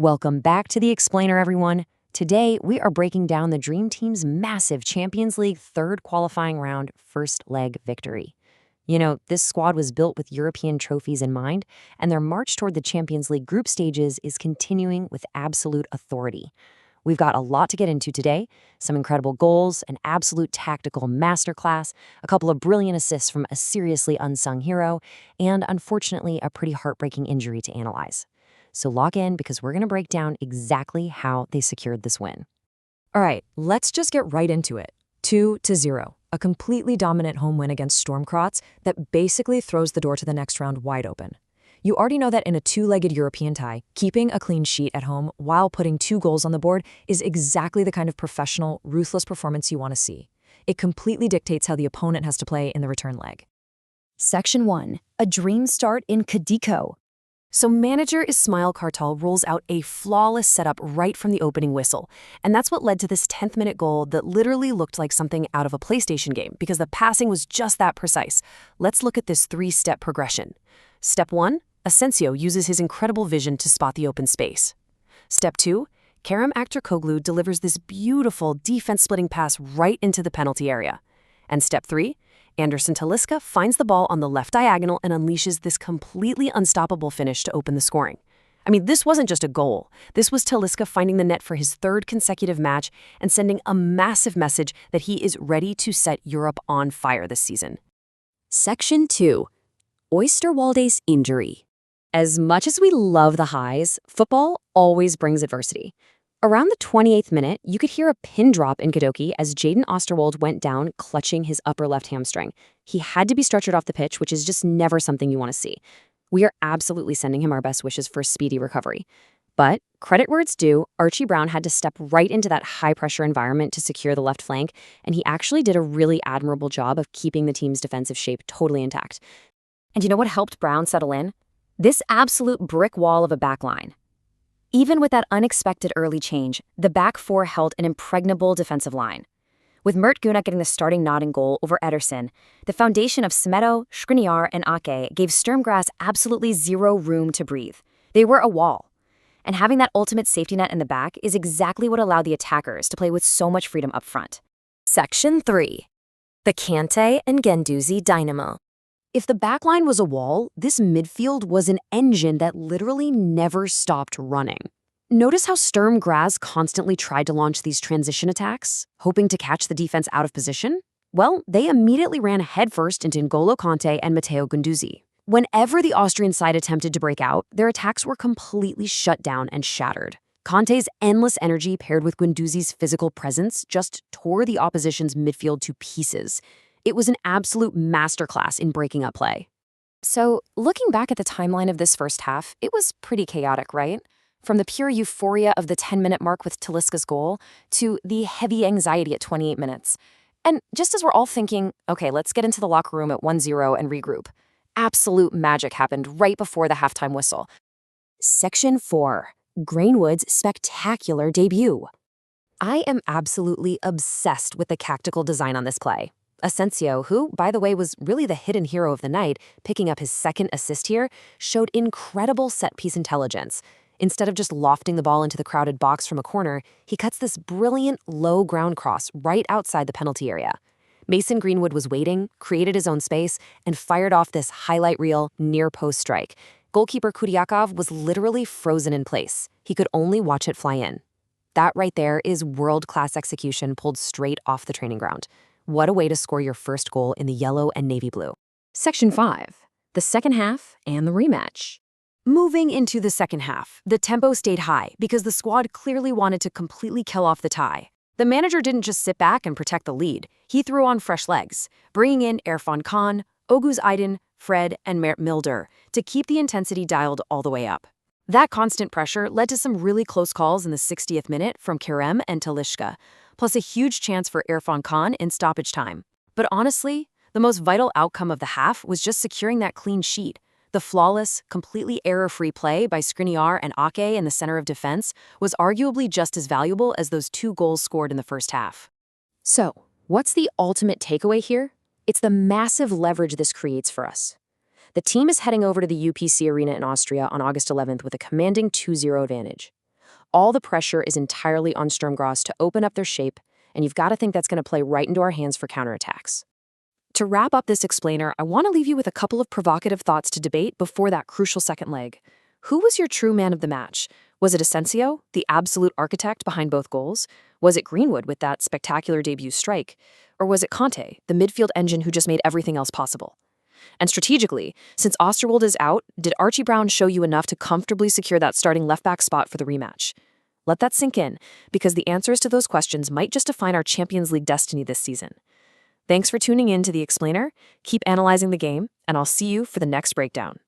Welcome back to The Explainer, everyone. Today, we are breaking down the Dream Team's massive Champions League third qualifying round first leg victory. You know, this squad was built with European trophies in mind, and their march toward the Champions League group stages is continuing with absolute authority. We've got a lot to get into today, some incredible goals, an absolute tactical masterclass, a couple of brilliant assists from a seriously unsung hero, and unfortunately, a pretty heartbreaking injury to analyze. So lock in because we're going to break down exactly how they secured this win. All right, let's just get right into it. 2-0, a completely dominant home win against Sturm Graz that basically throws the door to the next round wide open. You already know that in a two-legged European tie, keeping a clean sheet at home while putting 2 goals on the board is exactly the kind of professional, ruthless performance you want to see. It completely dictates how the opponent has to play in the return leg. Section 1. A dream start in Kadıköy. So manager Ismail Kartal rolls out a flawless setup right from the opening whistle, and that's what led to this 10th-minute goal that literally looked like something out of a PlayStation game because the passing was just that precise. Let's look at this 3-step progression. Step 1, Asensio uses his incredible vision to spot the open space. Step 2, Kerem Aktürkoğlu delivers this beautiful defense-splitting pass right into the penalty area. And Step 3, Talisca finds the ball on the left diagonal and unleashes this completely unstoppable finish to open the scoring. I mean, this wasn't just a goal. This was Talisca finding the net for his 3rd consecutive match and sending a massive message that he is ready to set Europe on fire this season. Section 2. Oosterwolde's injury. As much as we love the highs, football always brings adversity. Around the 28th minute, you could hear a pin drop in Kadıköy as Jadon Oosterwolde went down, clutching his upper left hamstring. He had to be stretchered off the pitch, which is just never something you want to see. We are absolutely sending him our best wishes for a speedy recovery. But, credit where it's due, Archie Brown had to step right into that high-pressure environment to secure the left flank, and he actually did a really admirable job of keeping the team's defensive shape totally intact. And you know what helped Brown settle in? This absolute brick wall of a backline. Even with that unexpected early change, the back four held an impregnable defensive line. With Mert Günok getting the starting nod in goal over Ederson, the foundation of Maestro, Skriniar, and Ake gave Sturm Graz absolutely zero room to breathe. They were a wall. And having that ultimate safety net in the back is exactly what allowed the attackers to play with so much freedom up front. Section 3. The Kante and Guendouzi dynamo. If the backline was a wall, this midfield was an engine that literally never stopped running. Notice how Sturm Graz constantly tried to launch these transition attacks, hoping to catch the defense out of position? Well, they immediately ran headfirst into N'Golo Kante and Matteo Guendouzi. Whenever the Austrian side attempted to break out, their attacks were completely shut down and shattered. Kante's endless energy paired with Guendouzi's physical presence just tore the opposition's midfield to pieces. It was an absolute masterclass in breaking up play. So, looking back at the timeline of this first half, it was pretty chaotic, right? From the pure euphoria of the 10-minute mark with Talisca's goal to the heavy anxiety at 28 minutes. And just as we're all thinking, okay, let's get into the locker room at 1-0 and regroup, absolute magic happened right before the halftime whistle. Section 4. Greenwood's spectacular debut. I am absolutely obsessed with the tactical design on this play. Asensio, who, by the way, was really the hidden hero of the night, picking up his 2nd assist here, showed incredible set-piece intelligence. Instead of just lofting the ball into the crowded box from a corner, he cuts this brilliant low ground cross right outside the penalty area. Mason Greenwood was waiting, created his own space, and fired off this highlight reel near-post strike. Goalkeeper Kudyakov was literally frozen in place. He could only watch it fly in. That right there is world-class execution pulled straight off the training ground. What a way to score your first goal in the yellow and navy blue. Section 5. The second half and the rematch. Moving into the second half, the tempo stayed high because the squad clearly wanted to completely kill off the tie. The manager didn't just sit back and protect the lead. He threw on fresh legs, bringing in Irfan Can, Oguz Aydin, Fred, and Mert Milder to keep the intensity dialed all the way up. That constant pressure led to some really close calls in the 60th minute from Kerem and Talisca, plus a huge chance for Irfan Can in stoppage time. But honestly, the most vital outcome of the half was just securing that clean sheet. The flawless, completely error-free play by Skriniar and Ake in the center of defense was arguably just as valuable as those 2 goals scored in the first half. So, what's the ultimate takeaway here? It's the massive leverage this creates for us. The team is heading over to the UPC Arena in Austria on August 11th with a commanding 2-0 advantage. All the pressure is entirely on Sturm Graz to open up their shape, and you've got to think that's going to play right into our hands for counterattacks. To wrap up this explainer, I want to leave you with a couple of provocative thoughts to debate before that crucial second leg. Who was your true man of the match? Was it Asensio, the absolute architect behind both goals? Was it Greenwood with that spectacular debut strike? Or was it Kante, the midfield engine who just made everything else possible? And strategically, since Oosterwolde is out, did Archie Brown show you enough to comfortably secure that starting left-back spot for the rematch? Let that sink in, because the answers to those questions might just define our Champions League destiny this season. Thanks for tuning in to The Explainer. Keep analyzing the game, and I'll see you for the next breakdown.